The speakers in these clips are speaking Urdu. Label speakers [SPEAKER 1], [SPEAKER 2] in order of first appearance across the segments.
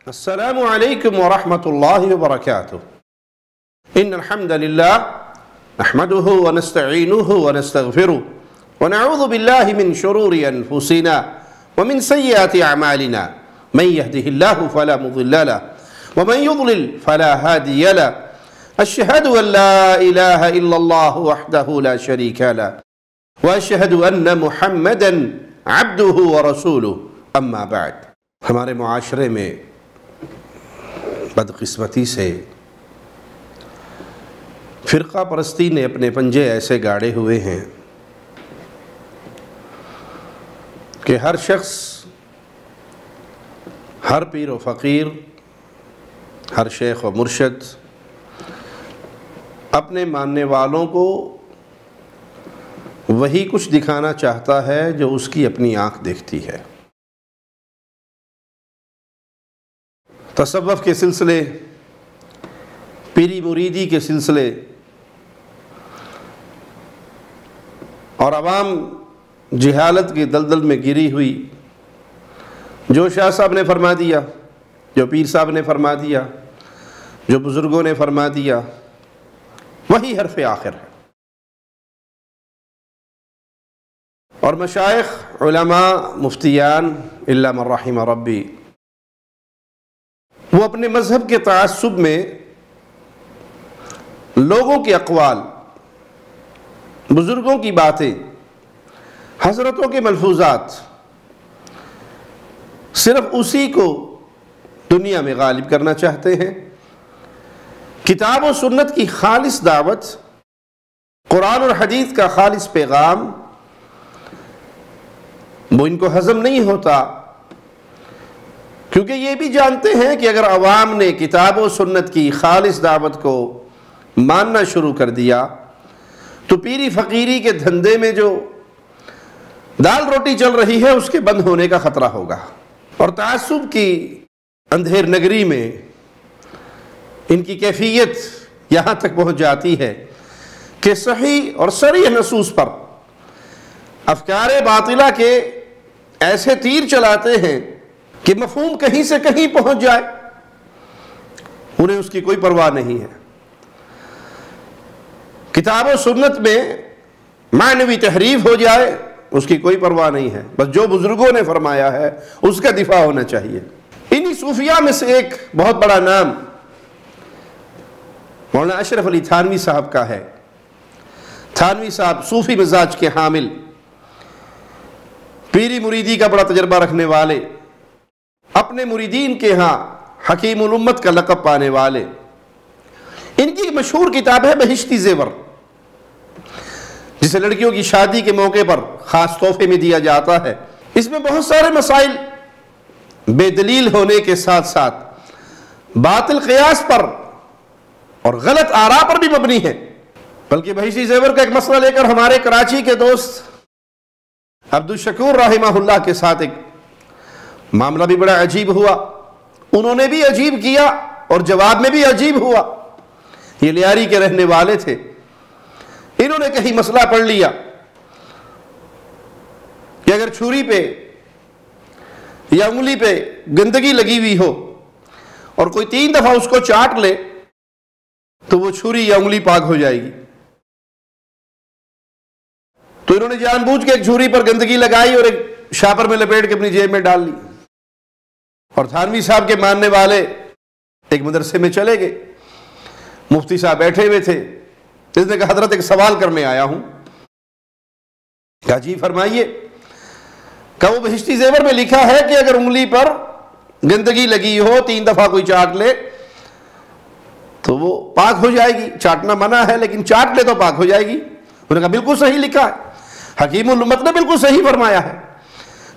[SPEAKER 1] السلام علیکم ورحمۃ اللہ وبرکاتہ ان الحمد للہ نحمده ونستعینه ونستغفره ونعوذ باللہ من شرور انفسنا ومن سیئات اعمالنا من يهده الله فلا مضل له ومن يضلل فلا هادي له اشهد ان لا الہ الا اللہ وحدہ لا شریک له واشهد ان محمدا عبدہ ورسولہ اما بعد۔ ہمارے معاشرے میں بدقسمتی سے فرقہ پرستی نے اپنے پنجے ایسے گاڑے ہوئے ہیں کہ ہر شخص، ہر پیر و فقیر، ہر شیخ و مرشد اپنے ماننے والوں کو وہی کچھ دکھانا چاہتا ہے جو اس کی اپنی آنکھ دیکھتی ہے۔ تصوف کے سلسلے، پیری مریدی کے سلسلے اور عوام جہالت کی دلدل میں گری ہوئی، جو شاہ صاحب نے فرما دیا، جو پیر صاحب نے فرما دیا، جو بزرگوں نے فرما دیا، وہی حرف آخر ہے۔ اور مشائخ، علماء، مفتیان الا من رحم ربی، وہ اپنے مذہب کے تعصب میں لوگوں کے اقوال، بزرگوں کی باتیں، حضرتوں کے ملفوظات، صرف اسی کو دنیا میں غالب کرنا چاہتے ہیں۔ کتاب و سنت کی خالص دعوت، قرآن اور حدیث کا خالص پیغام، وہ ان کو ہضم نہیں ہوتا، کیونکہ یہ بھی جانتے ہیں کہ اگر عوام نے کتاب و سنت کی خالص دعوت کو ماننا شروع کر دیا تو پیری فقیری کے دھندے میں جو دال روٹی چل رہی ہے اس کے بند ہونے کا خطرہ ہوگا۔ اور تعصب کی اندھیر نگری میں ان کی کیفیت یہاں تک پہنچ جاتی ہے کہ صحیح اور صریح نصوص پر افکار باطلہ کے ایسے تیر چلاتے ہیں کہ مفہوم کہیں سے کہیں پہنچ جائے، انہیں اس کی کوئی پرواہ نہیں ہے۔ کتاب و سنت میں معنوی تحریف ہو جائے، اس کی کوئی پرواہ نہیں ہے، بس جو بزرگوں نے فرمایا ہے اس کا دفاع ہونا چاہیے۔ انہی صوفیاء میں سے ایک بہت بڑا نام مولانا اشرف علی تھانوی صاحب کا ہے۔ تھانوی صاحب صوفی مزاج کے حامل، پیری مریدی کا بڑا تجربہ رکھنے والے، اپنے مریدین کے ہاں حکیم الامت کا لقب پانے والے۔ ان کی مشہور کتاب ہے بہشتی زیور، جسے لڑکیوں کی شادی کے موقع پر خاص تحفے میں دیا جاتا ہے۔ اس میں بہت سارے مسائل بے دلیل ہونے کے ساتھ ساتھ باطل قیاس پر اور غلط آراء پر بھی مبنی ہے۔ بلکہ بہشتی زیور کا ایک مسئلہ لے کر ہمارے کراچی کے دوست عبدالشکور رحمہ اللہ کے ساتھ ایک معاملہ بھی بڑا عجیب ہوا، انہوں نے بھی عجیب کیا اور جواب میں بھی عجیب ہوا۔ یہ لیاری کے رہنے والے تھے، انہوں نے کہیں مسئلہ پڑھ لیا کہ اگر چھری پہ یا انگلی پہ گندگی لگی ہوئی ہو اور کوئی 3 دفعہ اس کو چاٹ لے تو وہ چھری یا انگلی پاک ہو جائے گی۔ تو انہوں نے جان بوجھ کے ایک چھری پر گندگی لگائی اور ایک شاپر میں لپیٹ کے اپنی جیب میں ڈال لی، اور تھانوی صاحب کے ماننے والے ایک مدرسے میں چلے گئے۔ مفتی صاحب بیٹھے ہوئے تھے، اس نے کہا حضرت ایک سوال کرنے آیا ہوں۔ کہا جی فرمائیے۔ کہا وہ بہشتی زیور میں لکھا ہے کہ اگر انگلی پر گندگی لگی ہو 3 دفعہ کوئی چاٹ لے تو وہ پاک ہو جائے گی، چاٹنا منع ہے لیکن چاٹ لے تو پاک ہو جائے گی۔ انہوں نے کہا بالکل صحیح لکھا ہے، حکیم الامت نے بالکل صحیح فرمایا ہے۔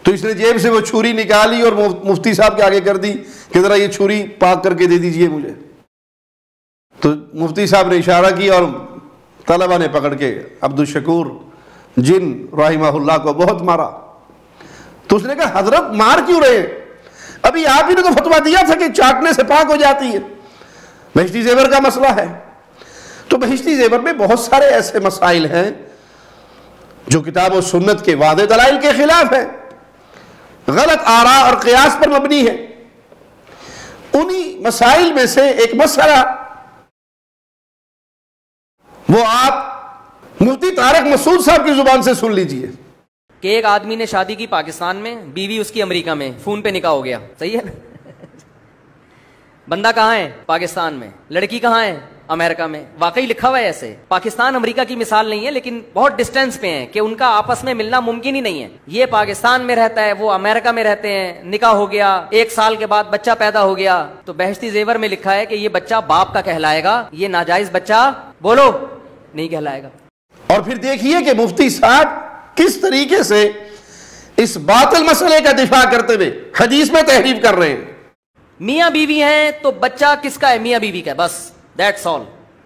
[SPEAKER 1] تو اس نے جیب سے وہ چھری نکالی اور مفتی صاحب کے آگے کر دی کہ ذرا یہ چھری پاک کر کے دے دیجئے مجھے۔ تو مفتی صاحب نے اشارہ کیا اور طلبہ نے پکڑ کے عبدالشکور جن رحمہ اللہ کو بہت مارا۔ تو اس نے کہا حضرت مار کیوں رہے؟ ابھی آپ ہی نے تو فتویٰ دیا تھا کہ چاٹنے سے پاک ہو جاتی ہے، بہشتی زیور کا مسئلہ ہے۔ تو بہشتی زیور میں بہت سارے ایسے مسائل ہیں جو کتاب و سنت کے واضح دلائل کے خلاف ہیں، غلط آراء اور قیاس پر مبنی ہے۔ انہی مسائل میں سے ایک مسئلہ وہ آپ مفتی طارق مسعود صاحب کی زبان سے سن لیجئے
[SPEAKER 2] کہ ایک آدمی نے شادی کی پاکستان میں، بیوی اس کی امریکہ میں، فون پہ نکاح ہو گیا، صحیح ہے نا؟ بندہ کہاں ہے؟ پاکستان میں، لڑکی کہاں ہے؟ امریکہ میں. واقعی لکھا ہوا ہے ایسے. پاکستان امریکہ کی مثال نہیں ہے لیکن بہت ڈسٹینس پہ ہیں کہ ان کا آپس میں ملنا ممکن ہی نہیں ہے. یہ پاکستان میں رہتا ہے، وہ امریکہ میں رہتے ہیں، نکاح ہو گیا، 1 سال کے بعد بچہ پیدا ہو گیا تو بہشتی زیور میں لکھا ہے کہ یہ بچہ باپ کا کہلائے گا، یہ ناجائز بچہ بولو نہیں کہلائے گا.
[SPEAKER 1] اور پھر دیکھیے کہ مفتی صاحب کس طریقے سے اس باطل مسئلے کا دفاع کرتے ہوئے حدیث میں تحریف کر رہے ہیں.
[SPEAKER 2] میاں بیوی ہیں تو بچہ کس کا ہے؟ میاں بیوی کا، بس دیٹس آل.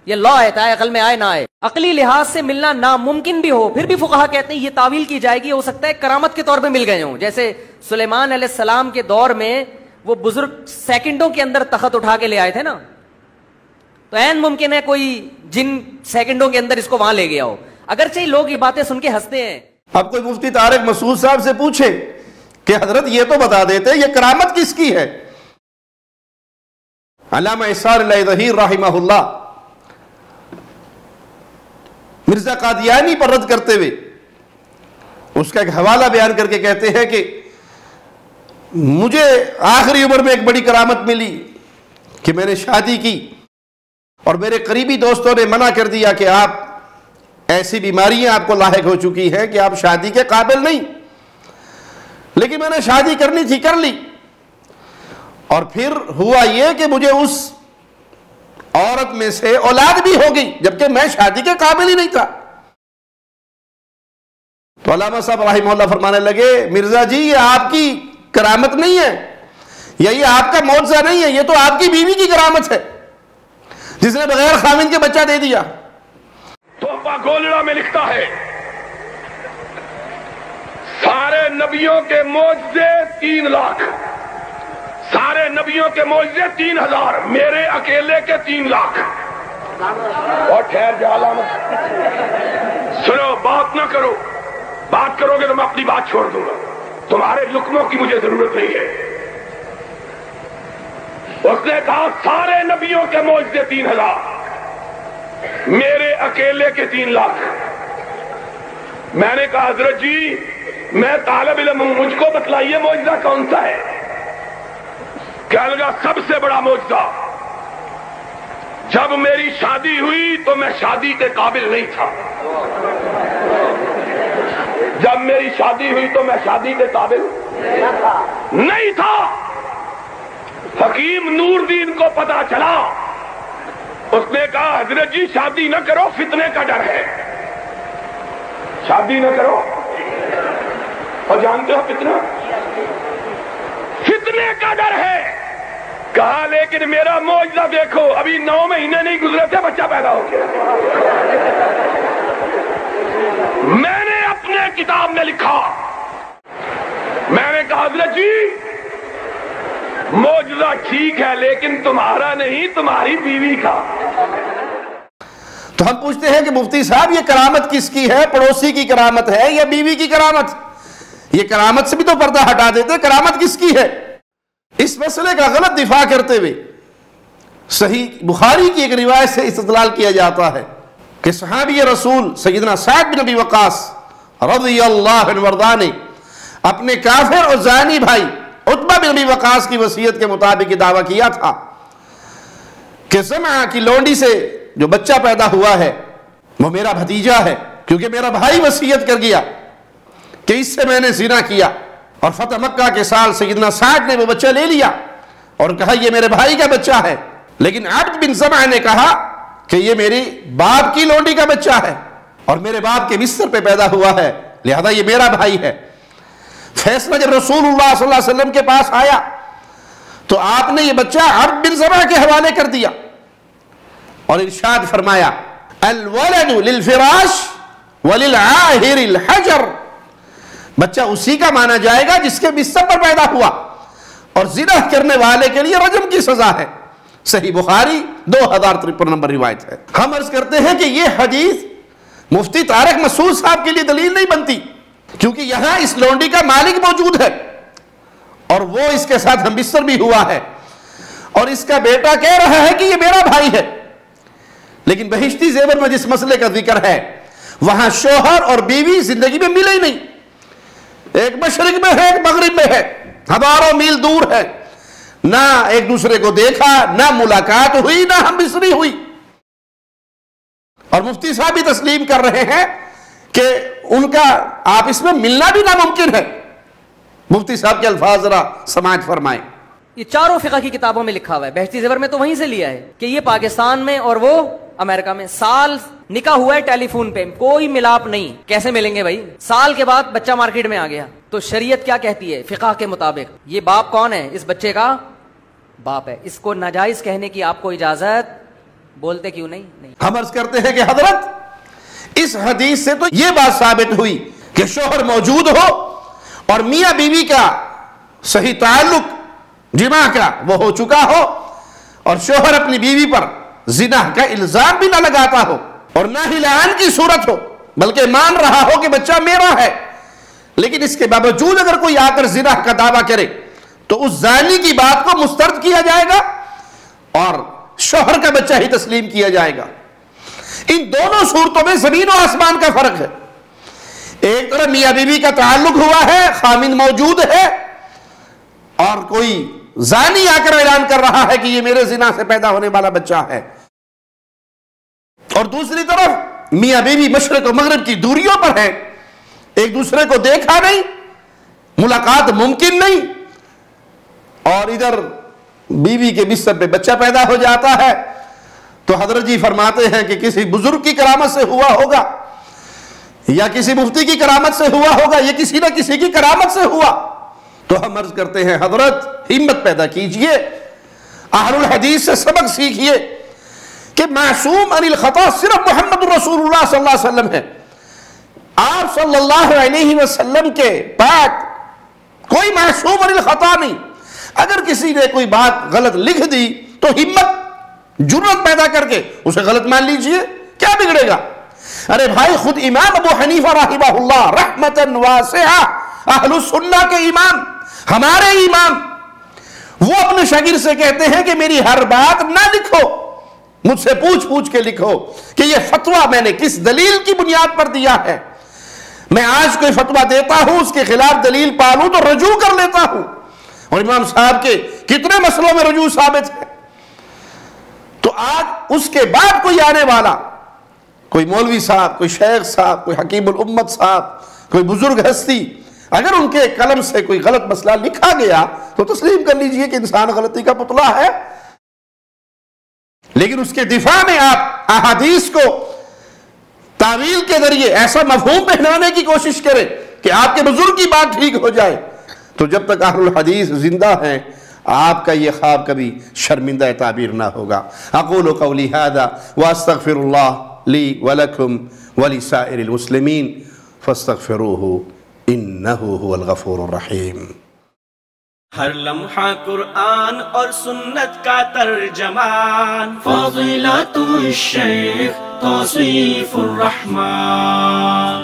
[SPEAKER 2] یہ لا ہے، چاہے عقل میں آئے نہ آئے. عقلی لحاظ سے ملنا ناممکن بھی ہو پھر بھی فقہا کہتے ہیں یہ تعویل کی جائے گی، ہو سکتا ہے کرامت کے طور پہ مل گئے ہوں. جیسے سلیمان علیہ السلام کے دور میں وہ بزرگ سیکنڈوں کے اندر تخت اٹھا کے لے آئے تھے نا، تو عین ممکن ہے کوئی جن سیکنڈوں کے اندر اس کو وہاں لے گیا ہو. اگرچہ لوگ یہ باتیں سن کے ہنستے ہیں.
[SPEAKER 1] اب کوئی مفتی طارق مسعود صاحب سے پوچھے کہ حضرت یہ تو بتا دیتے یہ کرامت کس کی ہے. علامہ اسحاق اللہ ظہیر رحمہ اللہ مرزا قادیانی پر رد کرتے ہوئے اس کا ایک حوالہ بیان کر کے کہتے ہیں کہ مجھے آخری عمر میں ایک بڑی کرامت ملی کہ میں نے شادی کی اور میرے قریبی دوستوں نے منع کر دیا کہ آپ ایسی بیماریاں آپ کو لاحق ہو چکی ہیں کہ آپ شادی کے قابل نہیں، لیکن میں نے شادی کرنی تھی کر لی. اور پھر ہوا یہ کہ مجھے اس عورت میں سے اولاد بھی ہو گئی جبکہ میں شادی کے قابل ہی نہیں تھا. تو علامہ صاحب رحمہ اللہ فرمانے لگے مرزا جی یہ آپ کی کرامت نہیں ہے یا یہ آپ کا معجزہ نہیں ہے، یہ تو آپ کی بیوی کی کرامت ہے جس نے بغیر خاوند کے بچہ دے دیا.
[SPEAKER 3] تحفہ گولڑا میں لکھتا ہے سارے نبیوں کے معجزے 3 لاکھ، سارے نبیوں کے معجزے 3000، میرے اکیلے کے 3 لاکھ. اور ٹھہر جا علامت، سنو بات نہ کرو، بات کرو گے تو میں اپنی بات چھوڑ دوں گا. تمہارے لقموں کی مجھے ضرورت نہیں ہے. اس نے کہا سارے نبیوں کے معجزے 3000، میرے اکیلے کے 3 لاکھ. میں نے کہا حضرت جی میں طالب علم ہوں، مجھ کو بتلائیے معجزہ کون سا ہے. کہنے لگا سب سے بڑا معجزہ جب میری شادی ہوئی تو میں شادی کے قابل نہیں تھا. جب میری شادی ہوئی تو میں شادی کے قابل نہیں تھا. حکیم نور دین کو پتا چلا، اس نے کہا حضرت جی شادی نہ کرو، فتنے کا ڈر ہے. شادی نہ کرو، اور جانتے ہو فتنے کا ڈر ہے. کہا لیکن میرا معجزہ دیکھو، ابھی 9 مہینے نہیں گزرے تھے بچہ پیدا ہو گیا. میں نے اپنے کتاب میں لکھا، میں نے کہا حضرت جی معجزہ ٹھیک ہے لیکن تمہارا نہیں، تمہاری بیوی کا.
[SPEAKER 1] تو ہم پوچھتے ہیں کہ مفتی صاحب یہ کرامت کس کی ہے؟ پڑوسی کی کرامت ہے یا بیوی کی کرامت؟ یہ کرامت سے بھی تو پردہ ہٹا دیتے، کرامت کس کی ہے؟ اس مسئلے کا غلط دفاع کرتے ہوئے صحیح بخاری کی ایک روایت سے استدلال کیا جاتا ہے کہ صحابی رسول سیدنا سعد بن ابی وقاص رضی اللہ عنہ وارضاہ نے اپنے کافر اور زانی بھائی عتبہ بن ابی وقاص کی وصیت کے مطابق یہ دعویٰ کیا تھا کہ سمعہ کی لونڈی سے جو بچہ پیدا ہوا ہے وہ میرا بھتیجا ہے، کیونکہ میرا بھائی وصیت کر گیا کہ اس سے میں نے زنا کیا. اور فتح مکہ کے سال سیدنا سعد نے وہ بچہ لے لیا اور کہا یہ میرے بھائی کا بچہ ہے، لیکن عبد بن سمعہ نے کہا کہ یہ میری باپ کی لونڈی کا بچہ ہے اور میرے باپ کے بستر پہ پیدا ہوا ہے، لہذا یہ میرا بھائی ہے. فیصلہ جب رسول اللہ صلی اللہ علیہ وسلم کے پاس آیا تو آپ نے یہ بچہ عبد بن سمعہ کے حوالے کر دیا اور ارشاد فرمایا الولد للفراش وللعاہر الحجر. بچہ اسی کا مانا جائے گا جس کے بستر پر پیدا ہوا، اور زنا کرنے والے کے لیے رجم کی سزا ہے. صحیح بخاری 2053 نمبر روایت ہے. ہم عرض کرتے ہیں کہ یہ حدیث مفتی طارق مسعود صاحب کے لیے دلیل نہیں بنتی، کیونکہ یہاں اس لونڈی کا مالک موجود ہے اور وہ اس کے ساتھ ہم بستر بھی ہوا ہے، اور اس کا بیٹا کہہ رہا ہے کہ یہ میرا بھائی ہے، لیکن بہشتی زیور میں جس مسئلے کا ذکر ہے وہاں شوہر اور بیوی زندگی میں ملے ہی نہیں، ایک مشرق میں ہے ایک مغرب میں ہے، ہزاروں میل دور ہے، نہ ایک دوسرے کو دیکھا، نہ ملاقات ہوئی، نہ ہم بستری ہوئی۔ اور مفتی صاحب بھی تسلیم کر رہے ہیں کہ ان کا آپس میں ملنا بھی ناممکن ہے۔ مفتی صاحب کے الفاظ ذرا سماعت فرمائیں۔
[SPEAKER 2] یہ چاروں فقہ کی کتابوں میں لکھا ہوا ہے، بہشتی زیور میں تو وہیں سے لیا ہے کہ یہ پاکستان میں اور وہ امریکہ میں، سال نکاح ہوا ہے ٹیلی فون پہ، کوئی ملاپ نہیں، کیسے ملیں گے بھائی؟ سال کے بعد بچہ مارکیٹ میں آ گیا، تو شریعت کیا کہتی ہے فقہ کے مطابق؟ یہ باپ کون ہے؟ اس بچے کا باپ ہے، اس کو ناجائز کہنے کی آپ کو اجازت؟ بولتے کیوں نہیں؟
[SPEAKER 1] ہم عرض کرتے ہیں کہ حضرت اس حدیث سے تو یہ بات ثابت ہوئی کہ شوہر موجود ہو اور میاں بیوی کا صحیح تعلق جماع کا وہ ہو چکا ہو، اور شوہر اپنی بیوی پر زنا کا الزام بھی نہ لگاتا ہو اور نہ ہی لعان کی صورت ہو، بلکہ مان رہا ہو کہ بچہ میرا ہے، لیکن اس کے باوجود اگر کوئی آ کر زنا کا دعویٰ کرے تو اس زانی کی بات کو مسترد کیا جائے گا اور شوہر کا بچہ ہی تسلیم کیا جائے گا۔ ان دونوں صورتوں میں زمین و آسمان کا فرق ہے۔ ایک طرف میاں بیوی کا تعلق ہوا ہے، خامند موجود ہے، اور کوئی زانی آ کر اعلان کر رہا ہے کہ یہ میرے زنا سے پیدا ہونے والا بچہ ہے، اور دوسری طرف میاں بیوی مشرق و مغرب کی دوریوں پر ہیں، ایک دوسرے کو دیکھا نہیں، ملاقات ممکن نہیں، اور ادھر بیوی کے بستر پہ بچہ پیدا ہو جاتا ہے، تو حضرت جی فرماتے ہیں کہ کسی بزرگ کی کرامت سے ہوا ہوگا یا کسی مفتی کی کرامت سے ہوا ہوگا، یا کسی نہ کسی کی کرامت سے ہوا۔ تو ہم عرض کرتے ہیں حضرت ہمت پیدا کیجئے، اہل الحدیث سے سبق سیکھیے کہ معصوم عن الخطا صرف محمد رسول اللہ صلی اللہ علیہ وسلم ہے۔ آپ صلی اللہ علیہ وسلم کے بعد کوئی معصوم عن الخطا نہیں۔ اگر کسی نے کوئی بات غلط لکھ دی تو ہمت جرأت پیدا کر کے اسے غلط مان لیجئے، کیا بگڑے گا؟ ارے بھائی، خود امام ابو حنیفہ رحمہ اللہ رحمتا واسعہ، اہل السنہ کے امام، ہمارے امام، وہ اپنے شاگرد سے کہتے ہیں کہ میری ہر بات نہ لکھو، مجھ سے پوچھ پوچھ کے لکھو کہ یہ فتویٰ میں نے کس دلیل کی بنیاد پر دیا ہے۔ میں آج کوئی فتویٰ دیتا ہوں، اس کے خلاف دلیل پالوں تو رجوع کر لیتا ہوں، اور امام صاحب کے کتنے مسئلوں میں رجوع ثابت ہے۔ تو آج اس کے بعد کوئی آنے والا، کوئی مولوی صاحب، کوئی شیخ صاحب، کوئی حکیم الامت صاحب، کوئی بزرگ ہستی، اگر ان کے قلم سے کوئی غلط مسئلہ لکھا گیا تو تسلیم کر لیجئے کہ انسان غلطی کا پتلا ہے، لیکن اس کے دفاع میں آپ احادیث کو تعویل کے ذریعے ایسا مفہوم پہنانے کی کوشش کریں کہ آپ کے بزرگ کی بات ٹھیک ہو جائے، تو جب تک اہل الحدیث زندہ ہیں آپ کا یہ خواب کبھی شرمندہ تعبیر نہ ہوگا۔ اقول قولی ھذا واستغفر اللہ لی ولکم ولسائر المسلمین فاستغفروہ انہ هو الغفور الرحیم۔
[SPEAKER 4] ہر لمحہ قرآن اور سنت کا ترجمان، فضیلت الشیخ توصیف الرحمان۔